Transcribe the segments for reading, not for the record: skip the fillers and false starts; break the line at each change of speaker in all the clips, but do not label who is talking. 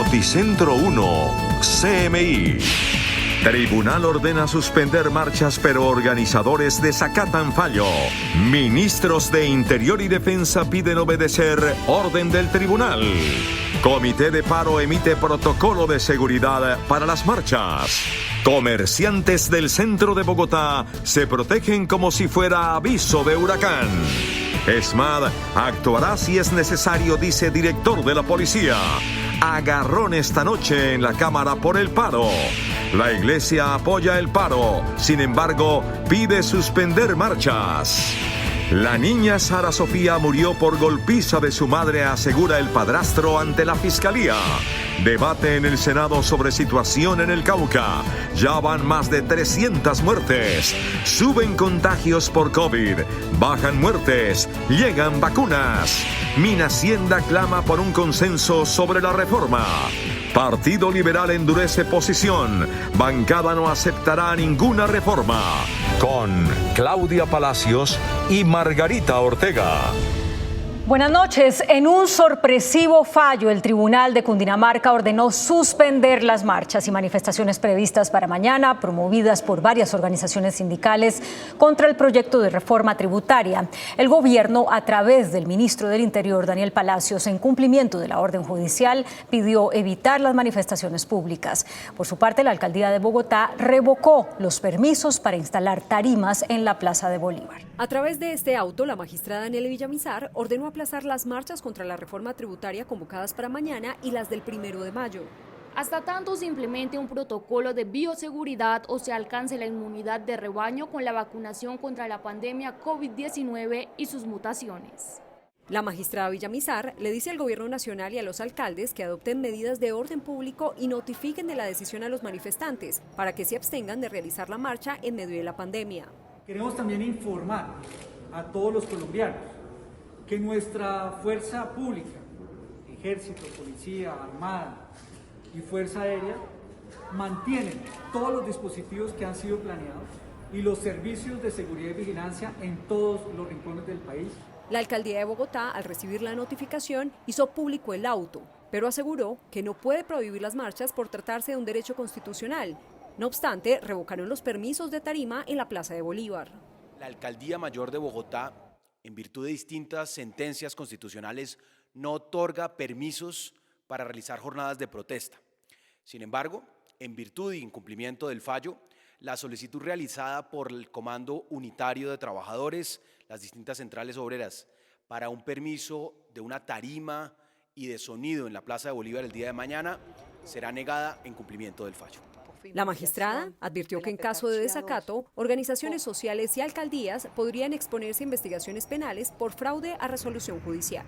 Noticentro 1, CMI. Tribunal ordena suspender marchas, pero organizadores desacatan fallo. Ministros de Interior y Defensa piden obedecer orden del tribunal. Comité de Paro emite protocolo de seguridad para las marchas. Comerciantes del centro de Bogotá se protegen como si fuera aviso de huracán. ESMAD actuará si es necesario, dice director de la policía. Agarrón esta noche en la Cámara por el paro. La iglesia apoya el paro, sin embargo, pide suspender marchas. La niña Sara Sofía murió por golpiza de su madre, asegura el padrastro ante la fiscalía. Debate en el Senado sobre situación en el Cauca. Ya van más de 300 muertes. Suben contagios por COVID. Bajan muertes. Llegan vacunas. Minhacienda clama por un consenso sobre la reforma. Partido Liberal endurece posición. Bancada no aceptará ninguna reforma. Con Claudia Palacios y Margarita Ortega.
Buenas noches. En un sorpresivo fallo, el Tribunal de Cundinamarca ordenó suspender las marchas y manifestaciones previstas para mañana, promovidas por varias organizaciones sindicales contra el proyecto de reforma tributaria. El gobierno, a través del ministro del Interior, Daniel Palacios, en cumplimiento de la orden judicial, pidió evitar las manifestaciones públicas. Por su parte, la alcaldía de Bogotá revocó los permisos para instalar tarimas en la Plaza de Bolívar.
A través de este auto, la magistrada Daniela Villamizar ordenó aplazar las marchas contra la reforma tributaria convocadas para mañana y las del 1 de mayo.
Hasta tanto se implemente un protocolo de bioseguridad o se alcance la inmunidad de rebaño con la vacunación contra la pandemia COVID-19 y sus mutaciones.
La magistrada Villamizar le dice al gobierno nacional y a los alcaldes que adopten medidas de orden público y notifiquen de la decisión a los manifestantes para que se abstengan de realizar la marcha en medio de la pandemia.
Queremos también informar a todos los colombianos que nuestra fuerza pública, ejército, policía, armada y fuerza aérea, mantienen todos los dispositivos que han sido planeados y los servicios de seguridad y vigilancia en todos los rincones del país.
La alcaldía de Bogotá, al recibir la notificación, hizo público el auto, pero aseguró que no puede prohibir las marchas por tratarse de un derecho constitucional. No obstante, revocaron los permisos de tarima en la Plaza de Bolívar.
La Alcaldía Mayor de Bogotá, en virtud de distintas sentencias constitucionales, no otorga permisos para realizar jornadas de protesta. Sin embargo, en virtud y incumplimiento del fallo, la solicitud realizada por el Comando Unitario de Trabajadores, las distintas centrales obreras, para un permiso de una tarima y de sonido en la Plaza de Bolívar el día de mañana, será negada en cumplimiento del fallo.
La magistrada advirtió que en caso de desacato, organizaciones sociales y alcaldías podrían exponerse a investigaciones penales por fraude a resolución judicial.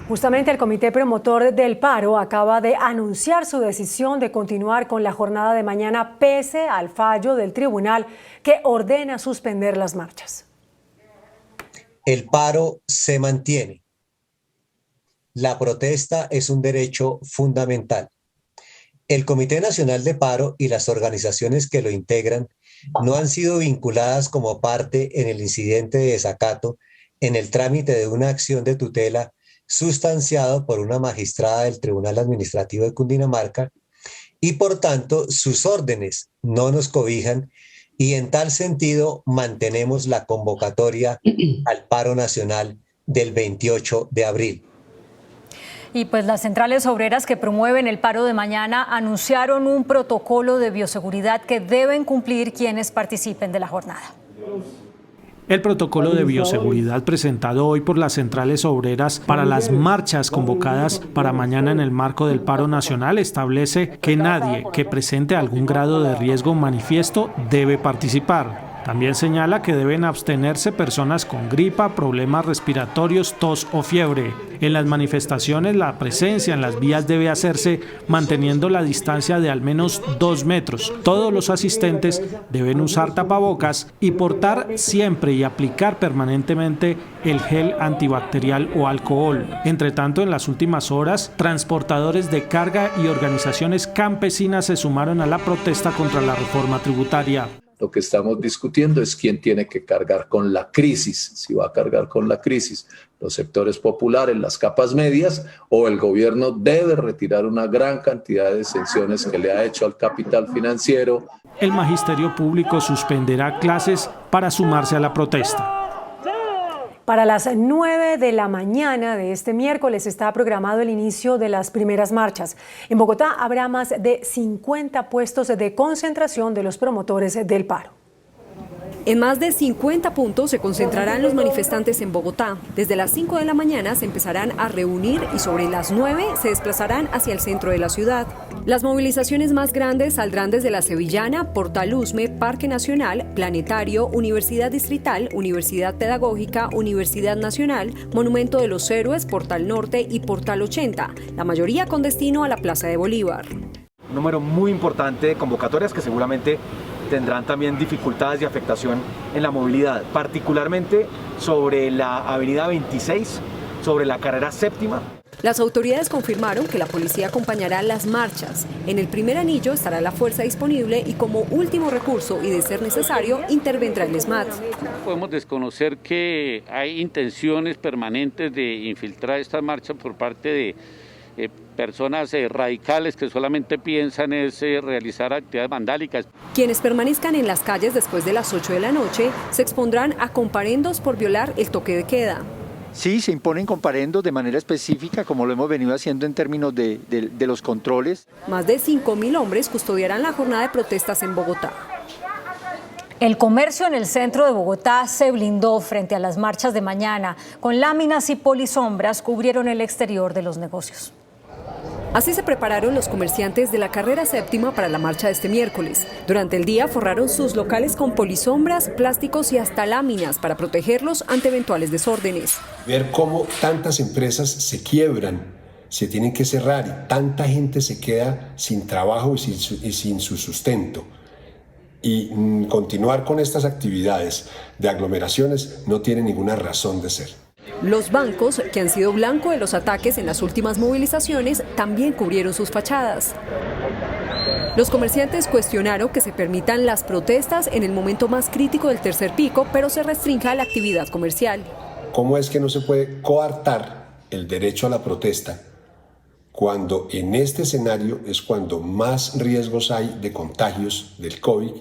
Justamente el Comité Promotor del Paro acaba de anunciar su decisión de continuar con la jornada de mañana pese al fallo del tribunal que ordena suspender las marchas.
El paro se mantiene. La protesta es un derecho fundamental. El Comité Nacional de Paro y las organizaciones que lo integran no han sido vinculadas como parte en el incidente de desacato en el trámite de una acción de tutela sustanciado por una magistrada del Tribunal Administrativo de Cundinamarca y por tanto sus órdenes no nos cobijan y en tal sentido mantenemos la convocatoria al paro nacional del 28 de abril.
Y pues las centrales obreras que promueven el paro de mañana anunciaron un protocolo de bioseguridad que deben cumplir quienes participen de la jornada.
El protocolo de bioseguridad presentado hoy por las centrales obreras para las marchas convocadas para mañana en el marco del paro nacional establece que nadie que presente algún grado de riesgo manifiesto debe participar. También señala que deben abstenerse personas con gripa, problemas respiratorios, tos o fiebre. En las manifestaciones, la presencia en las vías debe hacerse manteniendo la distancia de al menos 2 metros. Todos los asistentes deben usar tapabocas y portar siempre y aplicar permanentemente el gel antibacterial o alcohol. Entre tanto, en las últimas horas, transportadores de carga y organizaciones campesinas se sumaron a la protesta contra la reforma tributaria.
Lo que estamos discutiendo es quién tiene que cargar con la crisis, si va a cargar con la crisis los sectores populares, las capas medias, o el gobierno debe retirar una gran cantidad de exenciones que le ha hecho al capital financiero.
El Magisterio Público suspenderá clases para sumarse a la protesta.
Para las 9 de la mañana de este miércoles está programado el inicio de las primeras marchas. En Bogotá habrá más de 50 puestos de concentración de los promotores del paro.
En más de 50 puntos se concentrarán los manifestantes en Bogotá. Desde las 5 de la mañana se empezarán a reunir y sobre las 9 se desplazarán hacia el centro de la ciudad. Las movilizaciones más grandes saldrán desde La Sevillana, Portal Usme, Parque Nacional, Planetario, Universidad Distrital, Universidad Pedagógica, Universidad Nacional, Monumento de los Héroes, Portal Norte y Portal 80, la mayoría con destino a la Plaza de Bolívar.
Un número muy importante de convocatorias que seguramente tendrán también dificultades y afectación en la movilidad, particularmente sobre la avenida 26, sobre la carrera séptima.
Las autoridades confirmaron que la policía acompañará las marchas. En el primer anillo estará la fuerza disponible y como último recurso y de ser necesario intervendrá el SMAT.
Podemos desconocer que hay intenciones permanentes de infiltrar estas marchas por parte de personas radicales que solamente piensan es realizar actividades vandálicas.
Quienes permanezcan en las calles después de las 8 de la noche se expondrán a comparendos por violar el toque de queda.
Sí, se imponen comparendos de manera específica, como lo hemos venido haciendo en términos de los controles.
Más de 5.000 hombres custodiarán la jornada de protestas en Bogotá.
El comercio en el centro de Bogotá se blindó frente a las marchas de mañana. Con láminas y polisombras cubrieron el exterior de los negocios.
Así se prepararon los comerciantes de la carrera séptima para la marcha de este miércoles. Durante el día forraron sus locales con polisombras, plásticos y hasta láminas para protegerlos ante eventuales desórdenes.
Ver cómo tantas empresas se quiebran, se tienen que cerrar y tanta gente se queda sin trabajo y sin su sustento. Y continuar con estas actividades de aglomeraciones no tiene ninguna razón de ser.
Los bancos, que han sido blanco de los ataques en las últimas movilizaciones, también cubrieron sus fachadas. Los comerciantes cuestionaron que se permitan las protestas en el momento más crítico del tercer pico, pero se restrinja la actividad comercial.
¿Cómo es que no se puede coartar el derecho a la protesta cuando en este escenario es cuando más riesgos hay de contagios del COVID?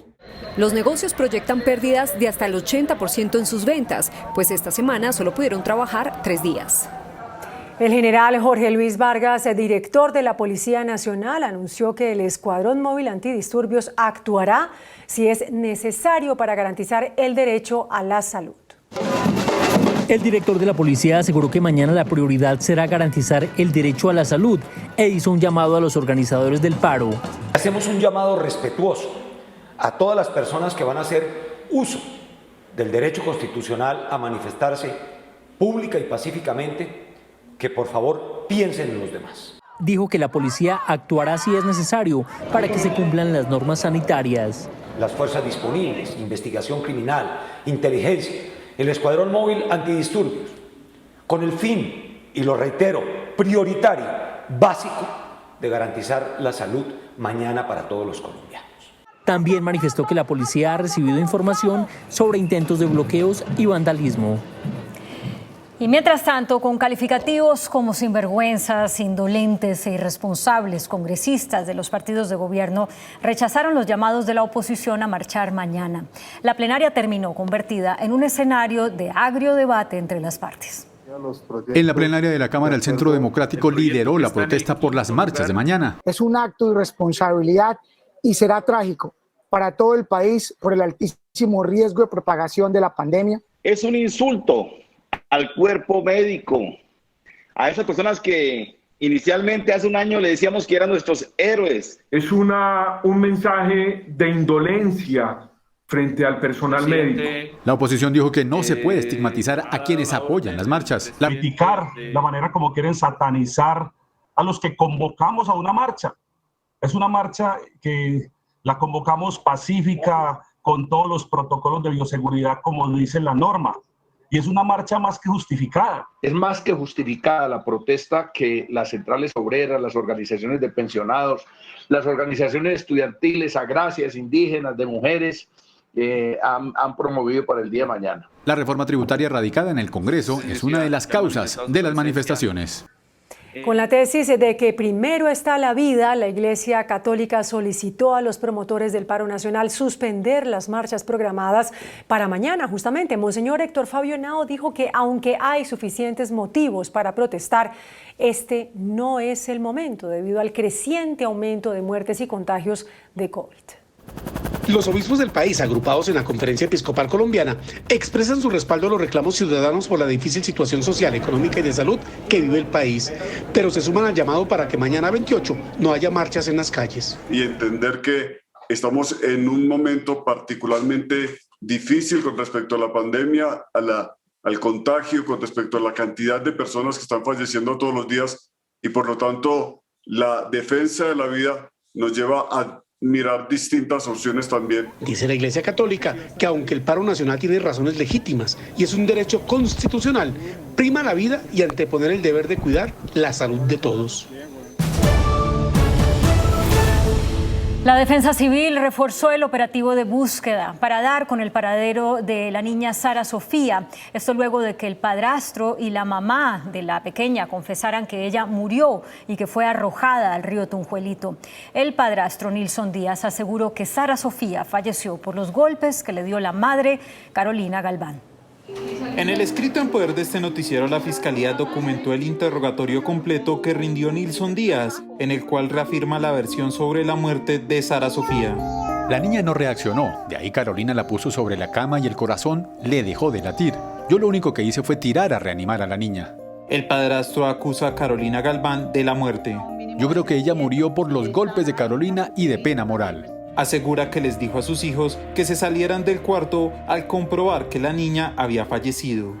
Los negocios proyectan pérdidas de hasta el 80% en sus ventas, pues esta semana solo pudieron trabajar 3 días.
El general Jorge Luis Vargas, director de la Policía Nacional, anunció que el Escuadrón Móvil Antidisturbios actuará si es necesario para garantizar el derecho a la salud.
El director de la policía aseguró que mañana la prioridad será garantizar el derecho a la salud e hizo un llamado a los organizadores del paro.
Hacemos un llamado respetuoso a todas las personas que van a hacer uso del derecho constitucional a manifestarse pública y pacíficamente, que por favor piensen en los demás.
Dijo que la policía actuará si es necesario para que se cumplan las normas sanitarias.
Las fuerzas disponibles, investigación criminal, inteligencia, el Escuadrón Móvil Antidisturbios, con el fin, y lo reitero, prioritario, básico, de garantizar la salud mañana para todos los colombianos.
También manifestó que la policía ha recibido información sobre intentos de bloqueos y vandalismo.
Y mientras tanto, con calificativos como sinvergüenzas, indolentes e irresponsables, congresistas de los partidos de gobierno rechazaron los llamados de la oposición a marchar mañana. La plenaria terminó convertida en un escenario de agrio debate entre las partes.
En la plenaria de la Cámara, el Centro Democrático lideró la protesta por las marchas de mañana.
Es un acto de irresponsabilidad y será trágico para todo el país por el altísimo riesgo de propagación de la pandemia.
Es un insulto al cuerpo médico, a esas personas que inicialmente hace un año le decíamos que eran nuestros héroes.
Es un mensaje de indolencia frente al personal médico.
La oposición dijo que no se puede estigmatizar a quienes apoyan las marchas.
Criticar la manera como quieren satanizar a los que convocamos a una marcha. Es una marcha que la convocamos pacífica, con todos los protocolos de bioseguridad como dice la norma. Y es una marcha más que justificada.
Es más que justificada la protesta que las centrales obreras, las organizaciones de pensionados, las organizaciones estudiantiles, agrarias, indígenas, de mujeres han promovido para el día de mañana.
La reforma tributaria radicada en el Congreso es una de las causas de las manifestaciones.
Con la tesis de que primero está la vida, la Iglesia Católica solicitó a los promotores del paro nacional suspender las marchas programadas para mañana. Justamente, Monseñor Héctor Fabio Henao dijo que aunque hay suficientes motivos para protestar, este no es el momento debido al creciente aumento de muertes y contagios de COVID.
Los obispos del país, agrupados en la Conferencia Episcopal Colombiana, expresan su respaldo a los reclamos ciudadanos por la difícil situación social, económica y de salud que vive el país, pero se suman al llamado para que mañana 28 no haya marchas en las calles.
Y entender que estamos en un momento particularmente difícil con respecto a la pandemia, al contagio, con respecto a la cantidad de personas que están falleciendo todos los días, y por lo tanto la defensa de la vida nos lleva a mirar distintas opciones también.
Dice la Iglesia Católica que aunque el paro nacional tiene razones legítimas y es un derecho constitucional, prima la vida y anteponer el deber de cuidar la salud de todos.
La Defensa Civil reforzó el operativo de búsqueda para dar con el paradero de la niña Sara Sofía. Esto luego de que el padrastro y la mamá de la pequeña confesaran que ella murió y que fue arrojada al río Tunjuelito. El padrastro, Nilson Díaz, aseguró que Sara Sofía falleció por los golpes que le dio la madre, Carolina Galván.
En el escrito en poder de este noticiero, la Fiscalía documentó el interrogatorio completo que rindió Nilson Díaz, en el cual reafirma la versión sobre la muerte de Sara Sofía.
La niña no reaccionó, de ahí Carolina la puso sobre la cama y el corazón le dejó de latir. Yo lo único que hice fue tirar a reanimar a la niña.
El padrastro acusa a Carolina Galván de la muerte.
Yo creo que ella murió por los golpes de Carolina y de pena moral.
Asegura que les dijo a sus hijos que se salieran del cuarto al comprobar que la niña había fallecido.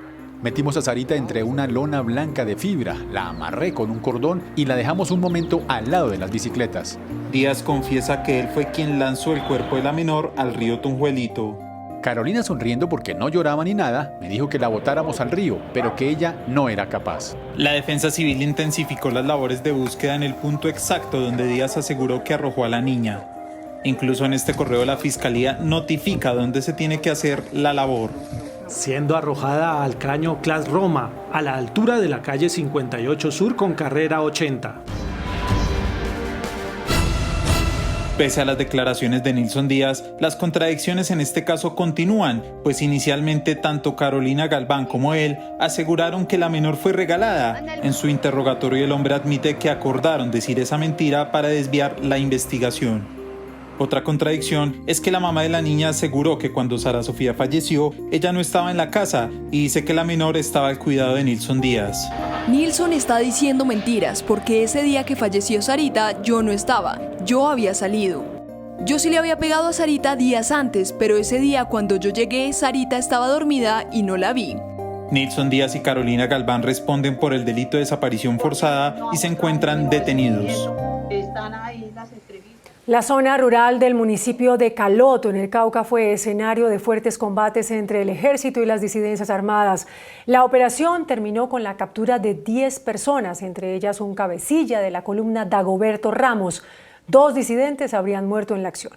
Metimos a Sarita entre una lona blanca de fibra, la amarré con un cordón y la dejamos un momento al lado de las bicicletas.
Díaz confiesa que él fue quien lanzó el cuerpo de la menor al río Tunjuelito.
Carolina, sonriendo porque no lloraba ni nada, me dijo que la botáramos al río, pero que ella no era capaz.
La Defensa Civil intensificó las labores de búsqueda en el punto exacto donde Díaz aseguró que arrojó a la niña. Incluso en este correo la Fiscalía notifica dónde se tiene que hacer la labor.
Siendo arrojada al caño Clas Roma, a la altura de la calle 58 Sur con carrera 80.
Pese a las declaraciones de Nilson Díaz, las contradicciones en este caso continúan, pues inicialmente tanto Carolina Galván como él aseguraron que la menor fue regalada. En su interrogatorio el hombre admite que acordaron decir esa mentira para desviar la investigación. Otra contradicción es que la mamá de la niña aseguró que cuando Sara Sofía falleció, ella no estaba en la casa y dice que la menor estaba al cuidado de Nilson Díaz.
Nilson está diciendo mentiras porque ese día que falleció Sarita yo no estaba, yo había salido. Yo sí le había pegado a Sarita días antes, pero ese día cuando yo llegué, Sarita estaba dormida y no la vi.
Nilson Díaz y Carolina Galván responden por el delito de desaparición forzada y se encuentran detenidos.
La zona rural del municipio de Caloto, en el Cauca, fue escenario de fuertes combates entre el ejército y las disidencias armadas. La operación terminó con la captura de 10 personas, entre ellas un cabecilla de la columna Dagoberto Ramos. 2 disidentes habrían muerto en la acción.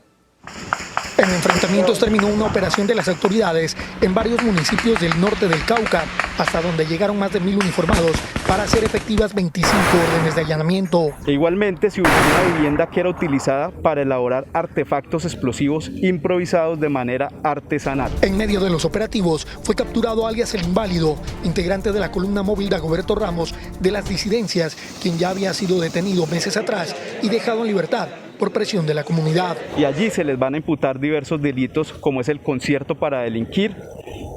En enfrentamientos terminó una operación de las autoridades en varios municipios del norte del Cauca, hasta donde llegaron más de 1.000 uniformados para hacer efectivas 25 órdenes de allanamiento.
Igualmente se ubicó una vivienda que era utilizada para elaborar artefactos explosivos improvisados de manera artesanal.
En medio de los operativos fue capturado alias El Inválido, integrante de la columna móvil Dagoberto Ramos de las disidencias, quien ya había sido detenido meses atrás y dejado en libertad por presión de la comunidad.
Y allí se les van a imputar diversos delitos como es el concierto para delinquir,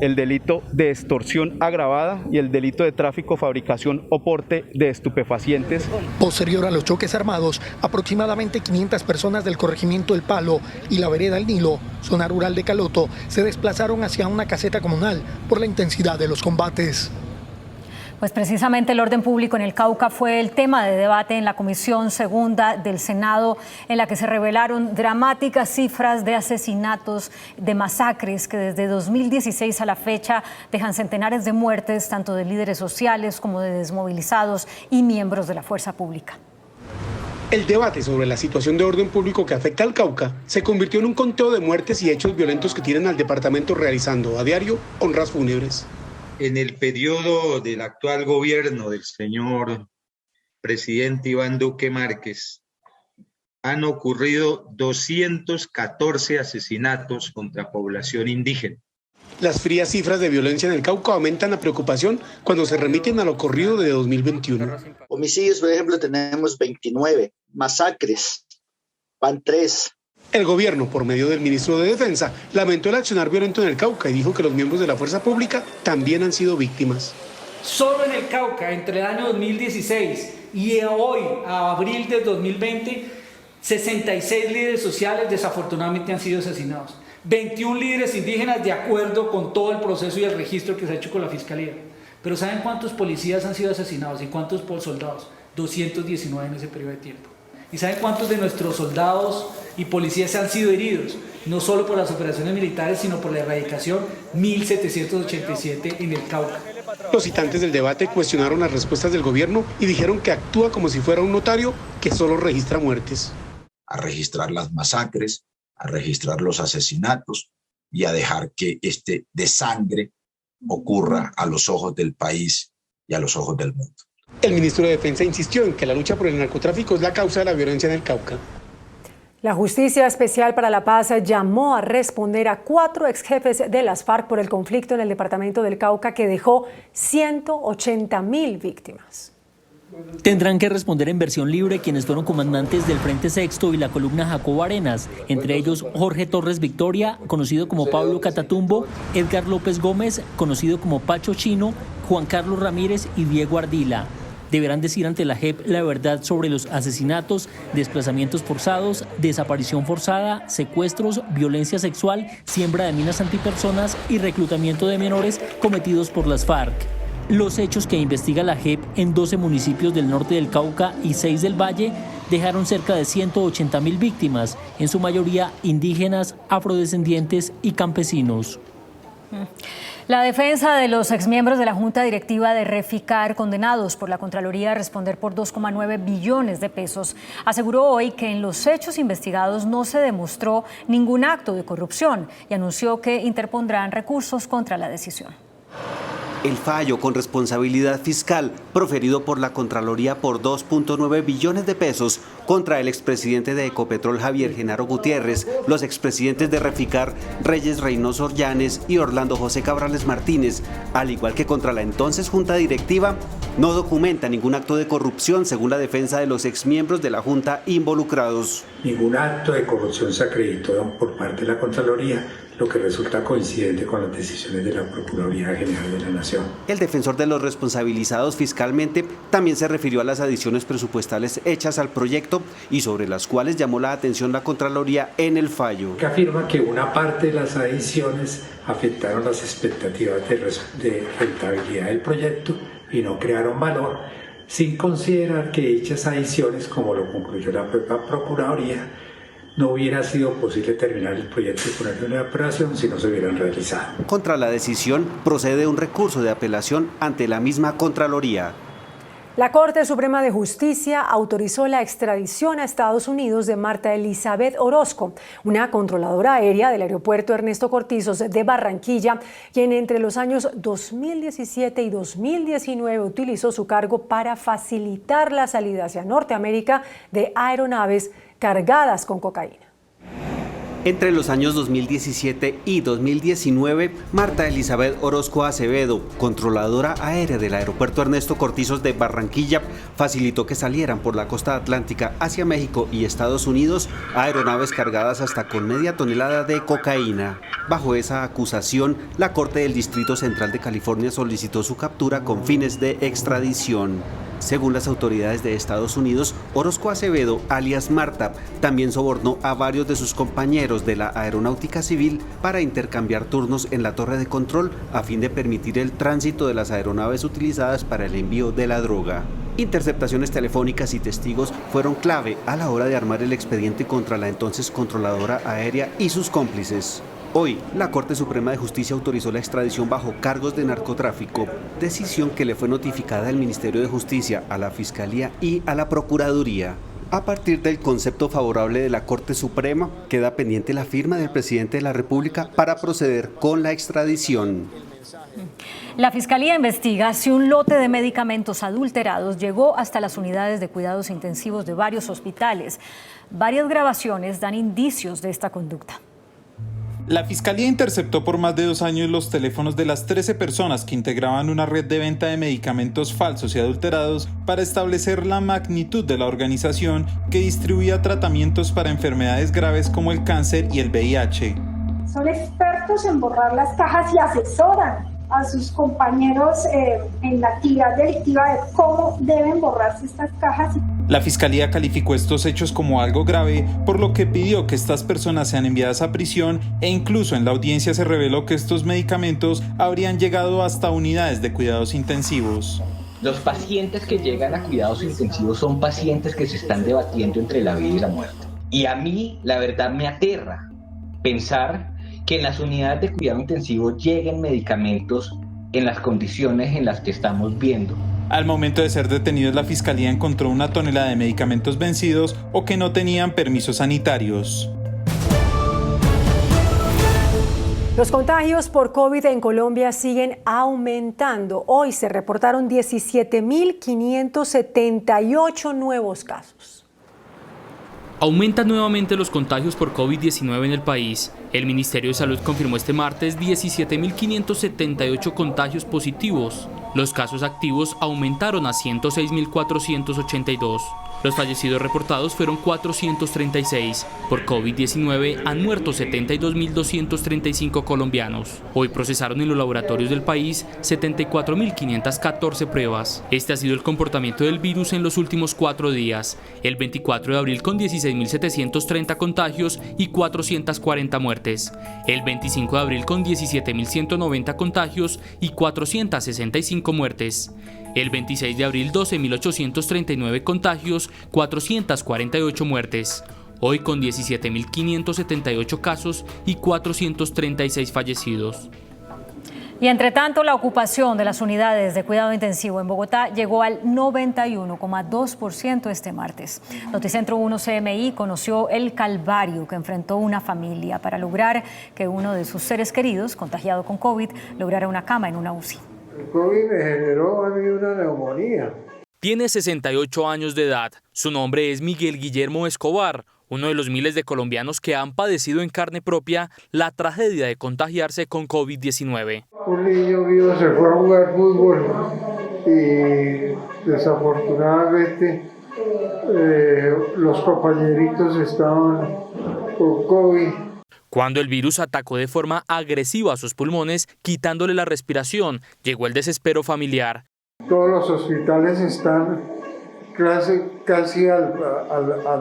el delito de extorsión agravada y el delito de tráfico, fabricación o porte de estupefacientes.
Posterior a los choques armados, aproximadamente 500 personas del corregimiento El Palo y la vereda El Nilo, zona rural de Caloto, se desplazaron hacia una caseta comunal por la intensidad de los combates.
Pues precisamente el orden público en el Cauca fue el tema de debate en la Comisión Segunda del Senado, en la que se revelaron dramáticas cifras de asesinatos, de masacres que desde 2016 a la fecha dejan centenares de muertes, tanto de líderes sociales como de desmovilizados y miembros de la fuerza pública.
El debate sobre la situación de orden público que afecta al Cauca se convirtió en un conteo de muertes y hechos violentos que tienen al departamento realizando a diario honras fúnebres.
En el periodo del actual gobierno del señor presidente Iván Duque Márquez, han ocurrido 214 asesinatos contra población indígena.
Las frías cifras de violencia en el Cauca aumentan la preocupación cuando se remiten a lo ocurrido de 2021.
Homicidios, por ejemplo, tenemos 29, masacres, van 3.
El gobierno, por medio del ministro de Defensa, lamentó el accionar violento en el Cauca y dijo que los miembros de la fuerza pública también han sido víctimas.
Solo en el Cauca, entre el año 2016 y hoy, a abril de 2020, 66 líderes sociales desafortunadamente han sido asesinados. 21 líderes indígenas de acuerdo con todo el proceso y el registro que se ha hecho con la Fiscalía. Pero ¿saben cuántos policías han sido asesinados y cuántos soldados? 219 en ese periodo de tiempo. ¿Y saben cuántos de nuestros soldados y policías han sido heridos? No solo por las operaciones militares, sino por la erradicación, 1.787 en el Cauca.
Los citantes del debate cuestionaron las respuestas del gobierno y dijeron que actúa como si fuera un notario que solo registra muertes.
A registrar las masacres, a registrar los asesinatos y a dejar que este desangre ocurra a los ojos del país y a los ojos del mundo.
El ministro de Defensa insistió en que la lucha por el narcotráfico es la causa de la violencia en el Cauca.
La Justicia Especial para la Paz llamó a responder a 4 exjefes de las FARC por el conflicto en el departamento del Cauca que dejó 180.000 víctimas.
Tendrán que responder en versión libre quienes fueron comandantes del Frente Sexto y la columna Jacobo Arenas, entre ellos Jorge Torres Victoria, conocido como Pablo Catatumbo, Edgar López Gómez, conocido como Pacho Chino, Juan Carlos Ramírez y Diego Ardila. Deberán decir ante la JEP la verdad sobre los asesinatos, desplazamientos forzados, desaparición forzada, secuestros, violencia sexual, siembra de minas antipersonas y reclutamiento de menores cometidos por las FARC. Los hechos que investiga la JEP en 12 municipios del norte del Cauca y 6 del Valle dejaron cerca de 180.000 víctimas, en su mayoría indígenas, afrodescendientes y campesinos.
La defensa de los exmiembros de la Junta Directiva de Reficar, condenados por la Contraloría a responder por 2,9 billones de pesos, aseguró hoy que en los hechos investigados no se demostró ningún acto de corrupción y anunció que interpondrán recursos contra la decisión.
El fallo con responsabilidad fiscal proferido por la Contraloría por 2,9 billones de pesos contra el expresidente de Ecopetrol Javier Genaro Gutiérrez, los expresidentes de Reficar Reyes Reynoso Orllanes y Orlando José Cabrales Martínez, al igual que contra la entonces Junta Directiva, no documenta ningún acto de corrupción según la defensa de los exmiembros de la Junta involucrados.
Ningún acto de corrupción se acreditó por parte de la Contraloría, lo que resulta coincidente con las decisiones de la Procuraduría General de la Nación.
El defensor de los responsabilizados fiscalmente también se refirió a las adiciones presupuestales hechas al proyecto y sobre las cuales llamó la atención la Contraloría en el fallo.
Que afirma que una parte de las adiciones afectaron las expectativas de rentabilidad del proyecto y no crearon valor, sin considerar que dichas adiciones, como lo concluyó la propia Procuraduría, no hubiera sido posible terminar el proyecto y ponerlo en operación si no se hubieran realizado.
Contra la decisión procede un recurso de apelación ante la misma Contraloría.
La Corte Suprema de Justicia autorizó la extradición a Estados Unidos de Marta Elizabeth Orozco, una controladora aérea del aeropuerto Ernesto Cortizos de Barranquilla, quien entre los años 2017 y 2019 utilizó su cargo para facilitar la salida hacia Norteamérica de aeronaves cargadas con cocaína.
Entre los años 2017 y 2019, Marta Elizabeth Orozco Acevedo, controladora aérea del aeropuerto Ernesto Cortizos de Barranquilla, facilitó que salieran por la costa atlántica hacia México y Estados Unidos aeronaves cargadas hasta con media tonelada de cocaína. Bajo esa acusación, la Corte del Distrito Central de California solicitó su captura con fines de extradición. Según las autoridades de Estados Unidos, Orozco Acevedo, alias Marta, también sobornó a varios de sus compañeros de la Aeronáutica Civil para intercambiar turnos en la torre de control a fin de permitir el tránsito de las aeronaves utilizadas para el envío de la droga. Interceptaciones telefónicas y testigos fueron clave a la hora de armar el expediente contra la entonces controladora aérea y sus cómplices. Hoy, la Corte Suprema de Justicia autorizó la extradición bajo cargos de narcotráfico, decisión que le fue notificada al Ministerio de Justicia, a la Fiscalía y a la Procuraduría. A partir del concepto favorable de la Corte Suprema, queda pendiente la firma del presidente de la República para proceder con la extradición.
La Fiscalía investiga si un lote de medicamentos adulterados llegó hasta las unidades de cuidados intensivos de varios hospitales. Varias grabaciones dan indicios de esta conducta.
La Fiscalía interceptó por más de 2 años los teléfonos de las 13 personas que integraban una red de venta de medicamentos falsos y adulterados para establecer la magnitud de la organización que distribuía tratamientos para enfermedades graves como el cáncer y el VIH.
Son expertos en borrar las cajas y asesoran a sus compañeros en la actividad delictiva de cómo deben borrarse estas cajas.
La Fiscalía calificó estos hechos como algo grave, por lo que pidió que estas personas sean enviadas a prisión e incluso en la audiencia se reveló que estos medicamentos habrían llegado hasta unidades de cuidados intensivos.
Los pacientes que llegan a cuidados intensivos son pacientes que se están debatiendo entre la vida y la muerte. Y a mí, la verdad, me aterra pensar que en las unidades de cuidado intensivo lleguen medicamentos en las condiciones en las que estamos viendo.
Al momento de ser detenidos, la Fiscalía encontró 1 tonelada de medicamentos vencidos o que no tenían permisos sanitarios.
Los contagios por COVID en Colombia siguen aumentando. Hoy se reportaron 17.578 nuevos casos.
Aumentan nuevamente los contagios por COVID-19 en el país. El Ministerio de Salud confirmó este martes 17.578 contagios positivos. Los casos activos aumentaron a 106.482. Los fallecidos reportados fueron 436. Por COVID-19 han muerto 72.235 colombianos. Hoy procesaron en los laboratorios del país 74.514 pruebas. Este ha sido el comportamiento del virus en los últimos 4 días. El 24 de abril con 16.730 contagios y 440 muertes. El 25 de abril con 17.190 contagios y 465 muertes. El 26 de abril 12.839 contagios, 448 muertes. Hoy con 17.578 casos y 436 fallecidos.
Y entre tanto, la ocupación de las unidades de cuidado intensivo en Bogotá llegó al 91,2% este martes. Noticentro 1 CMI conoció el calvario que enfrentó una familia para lograr que uno de sus seres queridos, contagiado con COVID, lograra una cama en una UCI.
El COVID me generó a mí una neumonía.
Tiene 68 años de edad. Su nombre es Miguel Guillermo Escobar, uno de los miles de colombianos que han padecido en carne propia la tragedia de contagiarse con COVID-19.
Un niño mío se fue a jugar fútbol y desafortunadamente los compañeritos estaban con COVID.
Cuando el virus atacó de forma agresiva a sus pulmones, quitándole la respiración, llegó el desespero familiar.
Todos los hospitales están casi al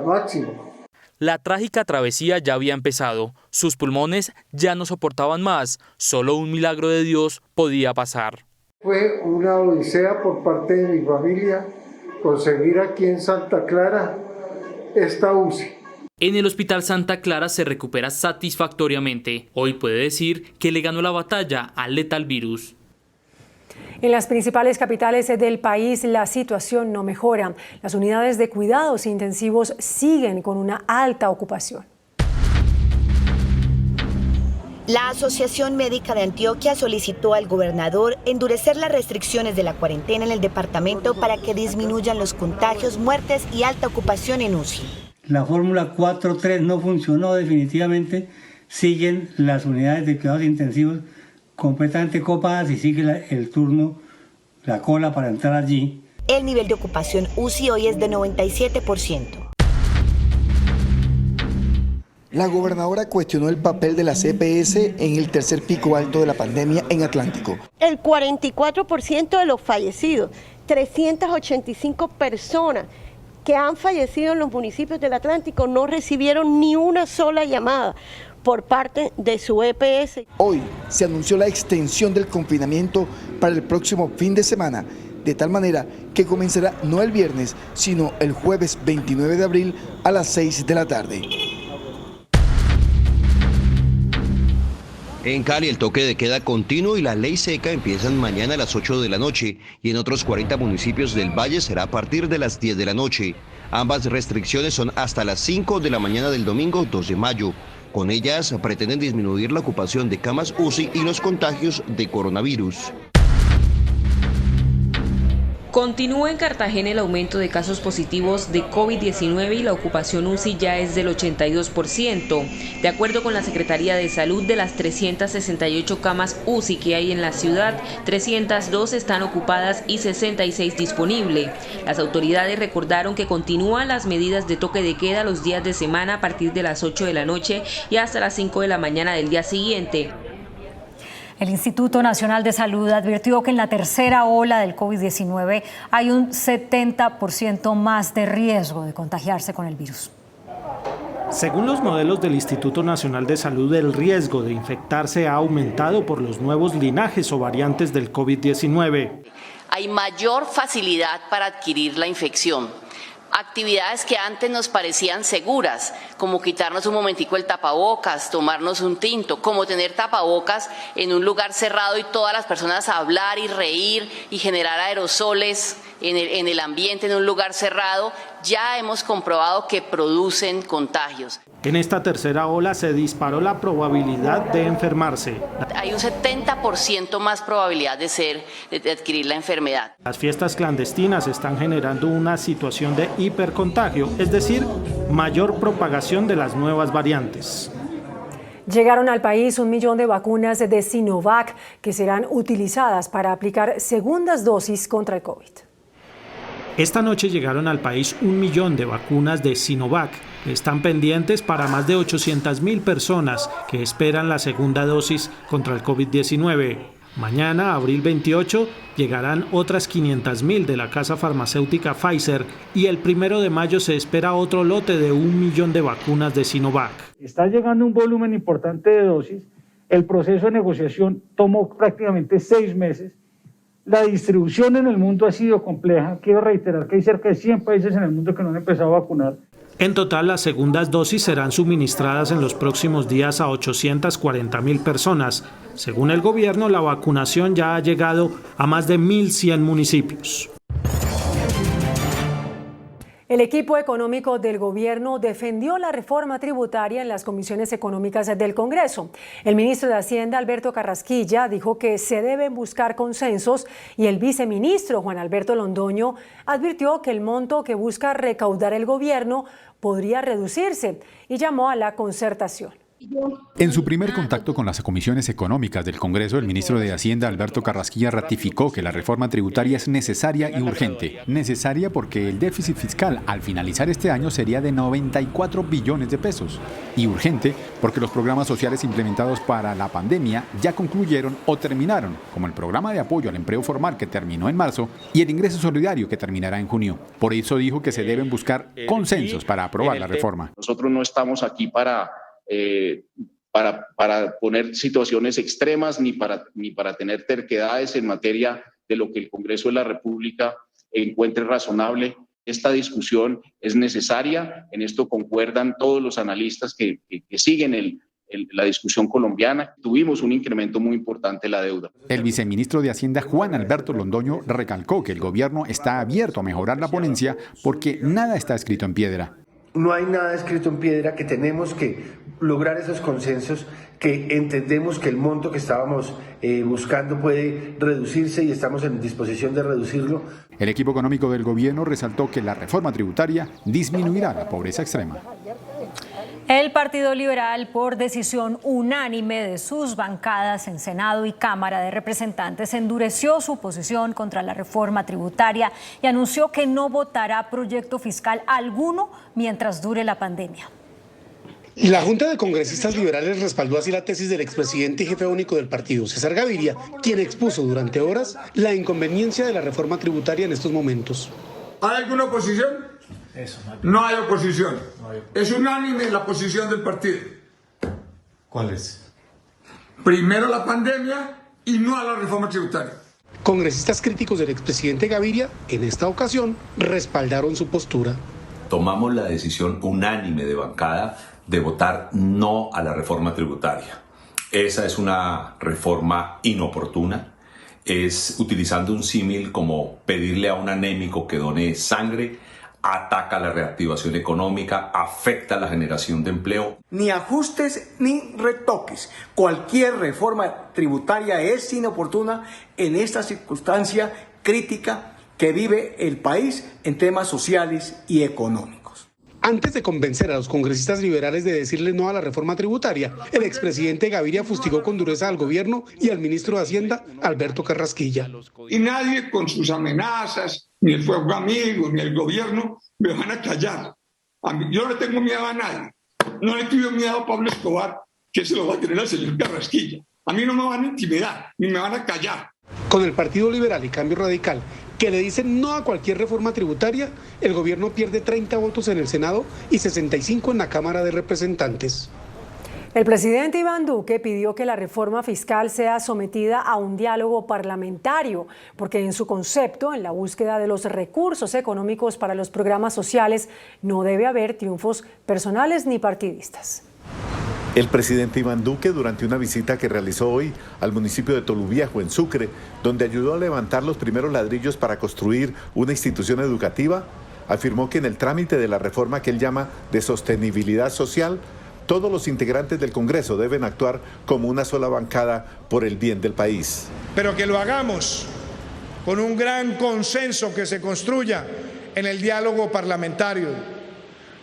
máximo.
La trágica travesía ya había empezado. Sus pulmones ya no soportaban más. Solo un milagro de Dios podía pasar.
Fue una odisea por parte de mi familia conseguir aquí en Santa Clara esta UCI.
En el Hospital Santa Clara se recupera satisfactoriamente. Hoy puede decir que le ganó la batalla al letal virus.
En las principales capitales del país la situación no mejora. Las unidades de cuidados intensivos siguen con una alta ocupación.
La Asociación Médica de Antioquia solicitó al gobernador endurecer las restricciones de la cuarentena en el departamento para que disminuyan los contagios, muertes y alta ocupación en UCI.
La fórmula 4-3 no funcionó definitivamente, siguen las unidades de cuidados intensivos completamente copadas y sigue el turno, la cola para entrar allí.
El nivel de ocupación UCI hoy es de 97%.
La gobernadora cuestionó el papel de las EPS en el tercer pico alto de la pandemia en Atlántico.
El 44% de los fallecidos, 385 personas que han fallecido en los municipios del Atlántico no recibieron ni una sola llamada por parte de su EPS.
Hoy se anunció la extensión del confinamiento para el próximo fin de semana, de tal manera que comenzará no el viernes, sino el jueves 29 de abril a las 6 de la tarde.
En Cali el toque de queda continuo y la ley seca empiezan mañana a las 8 de la noche y en otros 40 municipios del Valle será a partir de las 10 de la noche. Ambas restricciones son hasta las 5 de la mañana del domingo 2 de mayo. Con ellas pretenden disminuir la ocupación de camas UCI y los contagios de coronavirus.
Continúa en Cartagena el aumento de casos positivos de COVID-19 y la ocupación UCI ya es del 82%. De acuerdo con la Secretaría de Salud, de las 368 camas UCI que hay en la ciudad, 302 están ocupadas y 66 disponibles. Las autoridades recordaron que continúan las medidas de toque de queda los días de semana a partir de las 8 de la noche y hasta las 5 de la mañana del día siguiente.
El Instituto Nacional de Salud advirtió que en la tercera ola del COVID-19 hay un 70% más de riesgo de contagiarse con el virus.
Según los modelos del Instituto Nacional de Salud, el riesgo de infectarse ha aumentado por los nuevos linajes o variantes del COVID-19.
Hay mayor facilidad para adquirir la infección. Actividades que antes nos parecían seguras, como quitarnos un momentico el tapabocas, tomarnos un tinto, como tener tapabocas en un lugar cerrado y todas las personas hablar y reír y generar aerosoles en el ambiente, en un lugar cerrado, ya hemos comprobado que producen contagios.
En esta tercera ola se disparó la probabilidad de enfermarse.
Hay un 70% más probabilidad de adquirir la enfermedad.
Las fiestas clandestinas están generando una situación de hipercontagio, es decir, mayor propagación de las nuevas variantes.
Llegaron al país 1 millón de vacunas de Sinovac que serán utilizadas para aplicar segundas dosis contra el COVID.
Esta noche llegaron al país 1 millón de vacunas de Sinovac. Están pendientes para más de 800.000 personas que esperan la segunda dosis contra el COVID-19. Mañana, abril 28, llegarán otras 500.000 de la casa farmacéutica Pfizer y el 1 de mayo se espera otro lote de 1 millón de vacunas de Sinovac.
Está llegando un volumen importante de dosis. El proceso de negociación tomó prácticamente 6 meses. La distribución en el mundo ha sido compleja. Quiero reiterar que hay cerca de 100 países en el mundo que no han empezado a vacunar.
En total, las segundas dosis serán suministradas en los próximos días a 840.000 personas. Según el gobierno, la vacunación ya ha llegado a más de 1.100 municipios.
El equipo económico del gobierno defendió la reforma tributaria en las comisiones económicas del Congreso. El ministro de Hacienda, Alberto Carrasquilla, dijo que se deben buscar consensos y el viceministro, Juan Alberto Londoño, advirtió que el monto que busca recaudar el gobierno podría reducirse y llamó a la concertación.
En su primer contacto con las comisiones económicas del Congreso, el ministro de Hacienda, Alberto Carrasquilla, ratificó que la reforma tributaria es necesaria y urgente. Necesaria porque el déficit fiscal al finalizar este año sería de 94 billones de pesos. Y urgente porque los programas sociales implementados para la pandemia ya concluyeron o terminaron, como el programa de apoyo al empleo formal que terminó en marzo y el ingreso solidario que terminará en junio. Por eso dijo que se deben buscar consensos para aprobar la reforma.
Nosotros no estamos aquí para poner situaciones extremas ni para tener terquedades en materia de lo que el Congreso de la República encuentre razonable. Esta discusión es necesaria, en esto concuerdan todos los analistas que siguen la discusión colombiana. Tuvimos un incremento muy importante de la deuda.
El viceministro de Hacienda, Juan Alberto Londoño, recalcó que el gobierno está abierto a mejorar la ponencia porque nada está escrito en piedra.
No hay nada escrito en piedra, que tenemos que lograr esos consensos, que entendemos que el monto que estábamos buscando puede reducirse y estamos en disposición de reducirlo.
El equipo económico del gobierno resaltó que la reforma tributaria disminuirá la pobreza extrema.
El Partido Liberal, por decisión unánime de sus bancadas en Senado y Cámara de Representantes, endureció su posición contra la reforma tributaria y anunció que no votará proyecto fiscal alguno mientras dure la pandemia.
La Junta de Congresistas Liberales respaldó así la tesis del expresidente y jefe único del partido, César Gaviria, quien expuso durante horas la inconveniencia de la reforma tributaria en estos momentos.
¿Hay alguna oposición? No hay oposición. Es unánime la posición del partido.
¿Cuál es?
Primero la pandemia y no a la reforma tributaria.
Congresistas críticos del expresidente Gaviria, en esta ocasión, respaldaron su postura.
Tomamos la decisión unánime de bancada de votar no a la reforma tributaria.
Esa es una reforma inoportuna. Es, utilizando un símil como pedirle a un anémico que done sangre, ataca la reactivación económica, afecta la generación de empleo.
Ni ajustes ni retoques. Cualquier reforma tributaria es inoportuna en esta circunstancia crítica que vive el país en temas sociales y económicos.
Antes de convencer a los congresistas liberales de decirle no a la reforma tributaria, el expresidente Gaviria fustigó con dureza al gobierno y al ministro de Hacienda, Alberto Carrasquilla.
Y nadie con sus amenazas, ni el fuego amigo, ni el gobierno, me van a callar. Yo no le tengo miedo a nadie. No le tuve miedo a Pablo Escobar, que se lo va a tener al señor Carrasquilla. A mí no me van a intimidar, ni me van a callar.
Con el Partido Liberal y Cambio Radical, que le dicen no a cualquier reforma tributaria, el gobierno pierde 30 votos en el Senado y 65 en la Cámara de Representantes.
El presidente Iván Duque pidió que la reforma fiscal sea sometida a un diálogo parlamentario, porque en su concepto, en la búsqueda de los recursos económicos para los programas sociales, no debe haber triunfos personales ni partidistas.
El presidente Iván Duque, durante una visita que realizó hoy al municipio de Toluviejo, en Sucre, donde ayudó a levantar los primeros ladrillos para construir una institución educativa, afirmó que en el trámite de la reforma que él llama de sostenibilidad social, todos los integrantes del Congreso deben actuar como una sola bancada por el bien del país.
Pero que lo hagamos con un gran consenso que se construya en el diálogo parlamentario,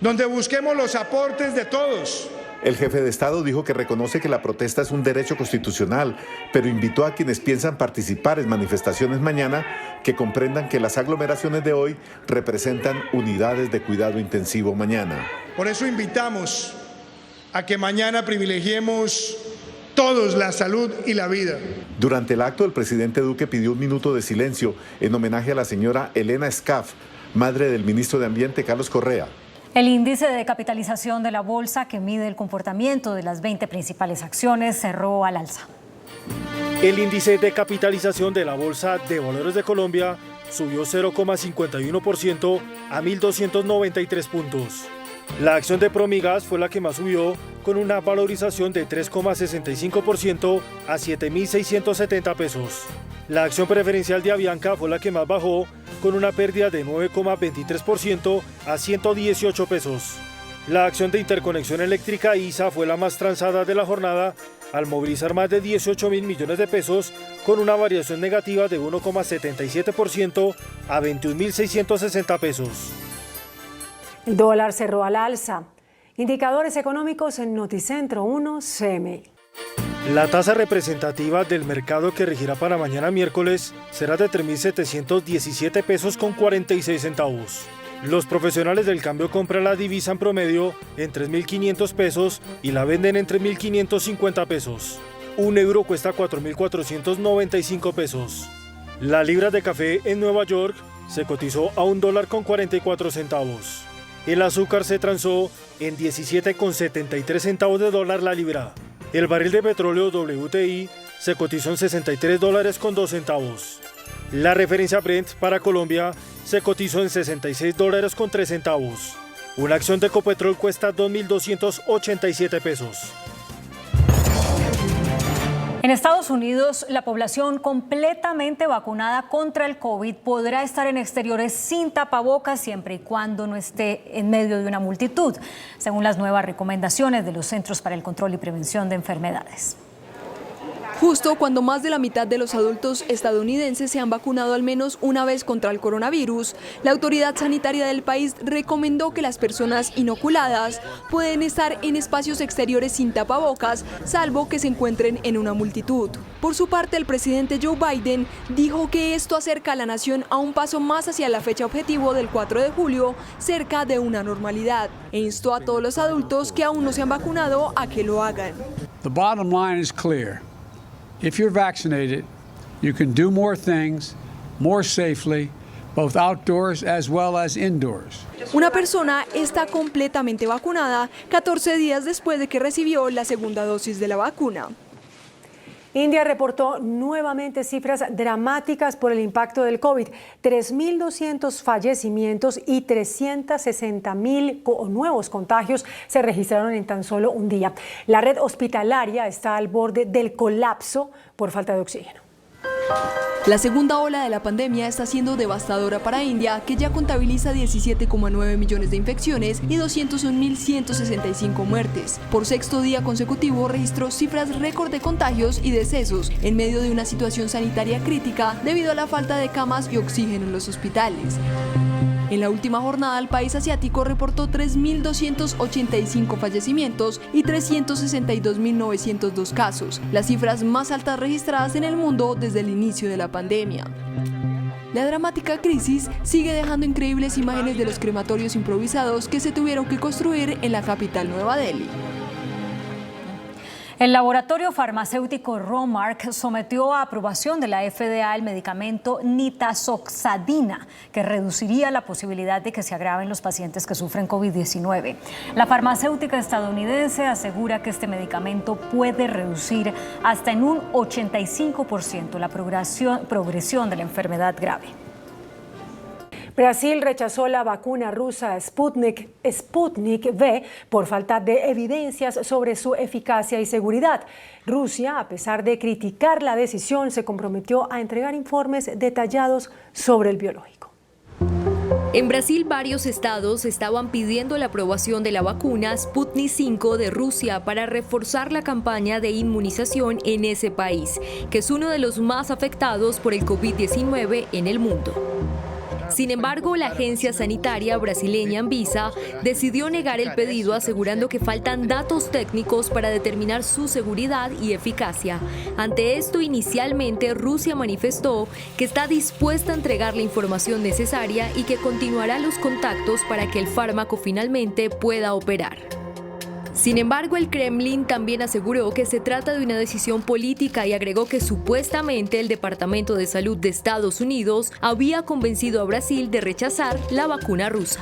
donde busquemos los aportes de todos.
El jefe de Estado dijo que reconoce que la protesta es un derecho constitucional, pero invitó a quienes piensan participar en manifestaciones mañana que comprendan que las aglomeraciones de hoy representan unidades de cuidado intensivo mañana.
Por eso invitamos a que mañana privilegiemos todos la salud y la vida.
Durante el acto, el presidente Duque pidió un minuto de silencio en homenaje a la señora Elena Scaff, madre del ministro de Ambiente Carlos Correa.
El índice de capitalización de la bolsa, que mide el comportamiento de las 20 principales acciones, cerró al alza.
El índice de capitalización de la Bolsa de Valores de Colombia subió 0,51% a 1.293 puntos. La acción de Promigas fue la que más subió, con una valorización de 3,65% a 7.670 pesos. La acción preferencial de Avianca fue la que más bajó, con una pérdida de 9,23% a 118 pesos. La acción de Interconexión Eléctrica ISA fue la más transada de la jornada, al movilizar más de 18.000 millones de pesos, con una variación negativa de 1,77% a 21.660 pesos.
El dólar cerró al alza. Indicadores económicos en Noticentro 1 CMI.
La tasa representativa del mercado que regirá para mañana miércoles será de 3.717 pesos con 46 centavos. Los profesionales del cambio compran la divisa en promedio en 3.500 pesos y la venden en 3.550 pesos. Un euro cuesta 4.495 pesos. La libra de café en Nueva York se cotizó a $1.44. El azúcar se transó en 17,73 centavos de dólar la libra. El barril de petróleo WTI se cotizó en $63.02. La referencia Brent para Colombia se cotizó en $66.03. Una acción de Ecopetrol cuesta 2.287 pesos.
En Estados Unidos, la población completamente vacunada contra el COVID podrá estar en exteriores sin tapabocas siempre y cuando no esté en medio de una multitud, según las nuevas recomendaciones de los Centros para el Control y Prevención de Enfermedades.
Justo cuando más de la mitad de los adultos estadounidenses se han vacunado al menos una vez contra el coronavirus, la autoridad sanitaria del país recomendó que las personas inoculadas pueden estar en espacios exteriores sin tapabocas, salvo que se encuentren en una multitud. Por su parte, el presidente Joe Biden dijo que esto acerca a la nación a un paso más hacia la fecha objetivo del 4 de julio, cerca de una normalidad, e instó a todos los adultos que aún no se han vacunado a que lo hagan.
The bottom line is clear. If you're vaccinated, you can do more things, more safely, both outdoors as well as indoors.
Una persona está completamente vacunada 14 días después de que recibió la segunda dosis de la vacuna.
India reportó nuevamente cifras dramáticas por el impacto del COVID. 3.200 fallecimientos y 360.000 nuevos contagios se registraron en tan solo un día. La red hospitalaria está al borde del colapso por falta de oxígeno.
La segunda ola de la pandemia está siendo devastadora para India, que ya contabiliza 17,9 millones de infecciones y 201.165 muertes. Por sexto día consecutivo registró cifras récord de contagios y decesos en medio de una situación sanitaria crítica debido a la falta de camas y oxígeno en los hospitales. En la última jornada, el país asiático reportó 3.285 fallecimientos y 362.902 casos, las cifras más altas registradas en el mundo desde el inicio de la pandemia. La dramática crisis sigue dejando increíbles imágenes de los crematorios improvisados que se tuvieron que construir en la capital Nueva Delhi.
El laboratorio farmacéutico Romark sometió a aprobación de la FDA el medicamento nitazoxanida, que reduciría la posibilidad de que se agraven los pacientes que sufren COVID-19. La farmacéutica estadounidense asegura que este medicamento puede reducir hasta en un 85% la progresión de la enfermedad grave.
Brasil rechazó la vacuna rusa Sputnik V por falta de evidencias sobre su eficacia y seguridad. Rusia, a pesar de criticar la decisión, se comprometió a entregar informes detallados sobre el biológico.
En Brasil, varios estados estaban pidiendo la aprobación de la vacuna Sputnik V de Rusia para reforzar la campaña de inmunización en ese país, que es uno de los más afectados por el COVID-19 en el mundo. Sin embargo, la agencia sanitaria brasileña Anvisa decidió negar el pedido, asegurando que faltan datos técnicos para determinar su seguridad y eficacia. Ante esto, inicialmente Rusia manifestó que está dispuesta a entregar la información necesaria y que continuará los contactos para que el fármaco finalmente pueda operar. Sin embargo, el Kremlin también aseguró que se trata de una decisión política y agregó que supuestamente el Departamento de Salud de Estados Unidos había convencido a Brasil de rechazar la vacuna rusa.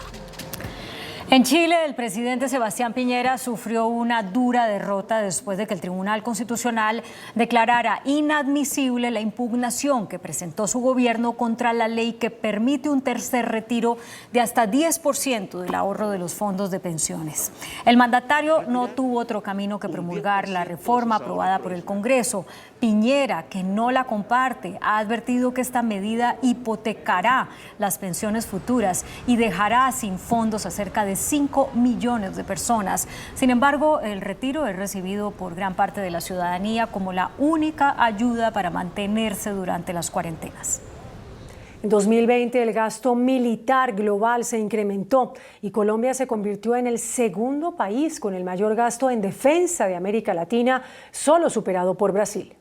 En Chile, el presidente Sebastián Piñera sufrió una dura derrota después de que el Tribunal Constitucional declarara inadmisible la impugnación que presentó su gobierno contra la ley que permite un tercer retiro de hasta 10% del ahorro de los fondos de pensiones. El mandatario no tuvo otro camino que promulgar la reforma aprobada por el Congreso. Piñera, que no la comparte, ha advertido que esta medida hipotecará las pensiones futuras y dejará sin fondos a cerca de 5 millones de personas. Sin embargo, el retiro es recibido por gran parte de la ciudadanía como la única ayuda para mantenerse durante las cuarentenas.
En 2020 el gasto militar global se incrementó y Colombia se convirtió en el segundo país con el mayor gasto en defensa de América Latina, solo superado por Brasil.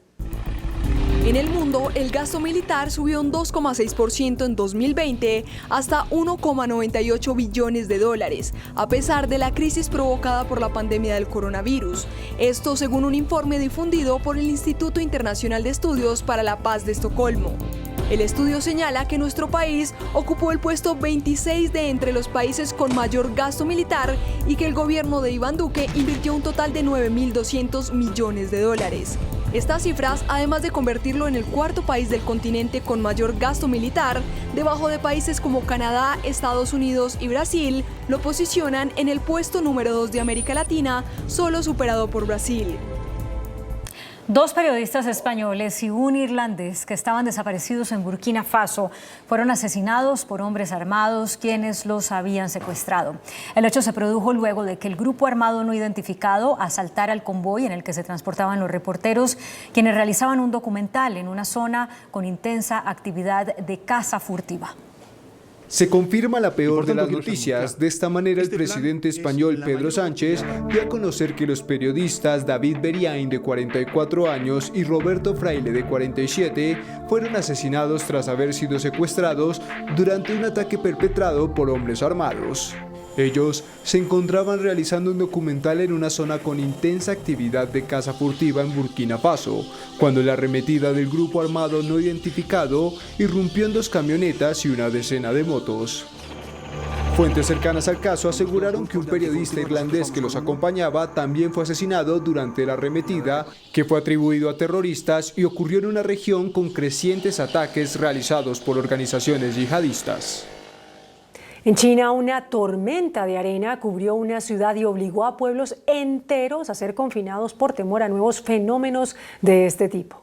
En el mundo, el gasto militar subió un 2,6% en 2020 hasta 1,98 billones de dólares, a pesar de la crisis provocada por la pandemia del coronavirus. Esto según un informe difundido por el Instituto Internacional de Estudios para la Paz de Estocolmo. El estudio señala que nuestro país ocupó el puesto 26 de entre los países con mayor gasto militar y que el gobierno de Iván Duque invirtió un total de 9.200 millones de dólares. Estas cifras, además de convertirlo en el cuarto país del continente con mayor gasto militar, debajo de países como Canadá, Estados Unidos y Brasil, lo posicionan en el puesto número 2 de América Latina, solo superado por Brasil.
2 periodistas españoles y un irlandés que estaban desaparecidos en Burkina Faso fueron asesinados por hombres armados quienes los habían secuestrado. El hecho se produjo luego de que el grupo armado no identificado asaltara el convoy en el que se transportaban los reporteros, quienes realizaban un documental en una zona con intensa actividad de caza furtiva.
Se confirma la peor de las noticias. De esta manera, el presidente español Pedro Sánchez dio a conocer que los periodistas David Beriain, de 44 años, y Roberto Fraile, de 47, fueron asesinados tras haber sido secuestrados durante un ataque perpetrado por hombres armados. Ellos se encontraban realizando un documental en una zona con intensa actividad de caza furtiva en Burkina Faso, cuando la arremetida del grupo armado no identificado irrumpió en 2 camionetas y una decena de motos. Fuentes cercanas al caso aseguraron que un periodista irlandés que los acompañaba también fue asesinado durante la arremetida, que fue atribuido a terroristas y ocurrió en una región con crecientes ataques realizados por organizaciones yihadistas.
En China, una tormenta de arena cubrió una ciudad y obligó a pueblos enteros a ser confinados por temor a nuevos fenómenos de este tipo.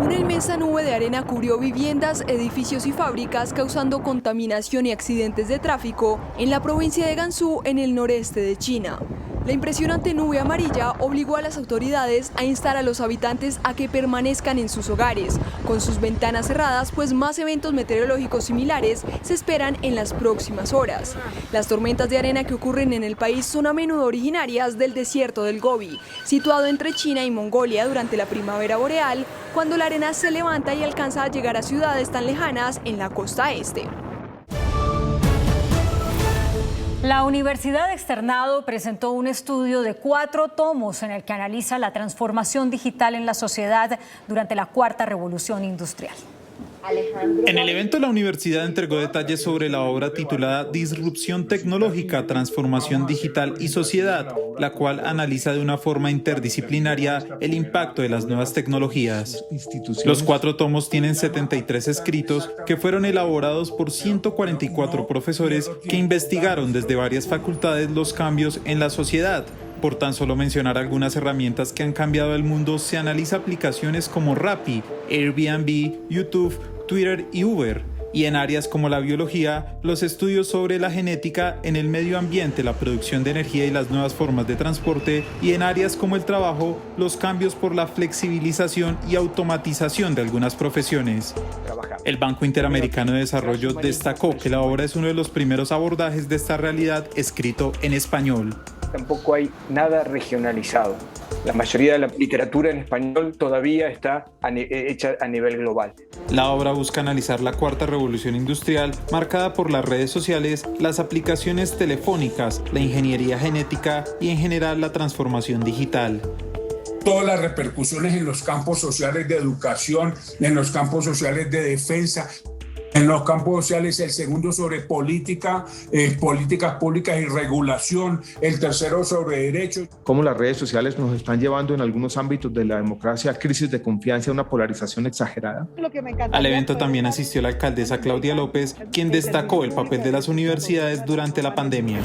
Una inmensa nube de arena cubrió viviendas, edificios y fábricas, causando contaminación y accidentes de tráfico en la provincia de Gansu, en el noreste de China. La impresionante nube amarilla obligó a las autoridades a instar a los habitantes a que permanezcan en sus hogares, con sus ventanas cerradas, pues más eventos meteorológicos similares se esperan en las próximas horas. Las tormentas de arena que ocurren en el país son a menudo originarias del desierto del Gobi, situado entre China y Mongolia durante la primavera boreal, cuando la arena se levanta y alcanza a llegar a ciudades tan lejanas en la costa este.
La Universidad Externado presentó un estudio de 4 tomos en el que analiza la transformación digital en la sociedad durante la cuarta revolución industrial.
En el evento, la universidad entregó detalles sobre la obra titulada Disrupción tecnológica, transformación digital y sociedad, la cual analiza de una forma interdisciplinaria el impacto de las nuevas tecnologías. Los 4 tomos tienen 73 escritos que fueron elaborados por 144 profesores que investigaron desde varias facultades los cambios en la sociedad. Por tan solo mencionar algunas herramientas que han cambiado el mundo, se analiza aplicaciones como Rappi, Airbnb, YouTube, Twitter y Uber. Y en áreas como la biología, los estudios sobre la genética, en el medio ambiente, la producción de energía y las nuevas formas de transporte, y en áreas como el trabajo, los cambios por la flexibilización y automatización de algunas profesiones. El Banco Interamericano de Desarrollo destacó que la obra es uno de los primeros abordajes de esta realidad escrito en español.
Tampoco hay nada regionalizado. La mayoría de la literatura en español todavía está hecha a nivel global.
La obra busca analizar la cuarta revolución industrial, marcada por las redes sociales, las aplicaciones telefónicas, la ingeniería genética y en general la transformación digital.
Todas las repercusiones en los campos sociales de educación, en los campos sociales de defensa. En los campos sociales, el segundo sobre políticas públicas y regulación, el tercero sobre derechos.
Cómo las redes sociales nos están llevando en algunos ámbitos de la democracia a crisis de confianza, a una polarización exagerada.
Al evento también asistió la alcaldesa Claudia López, quien destacó el papel de las universidades durante la pandemia.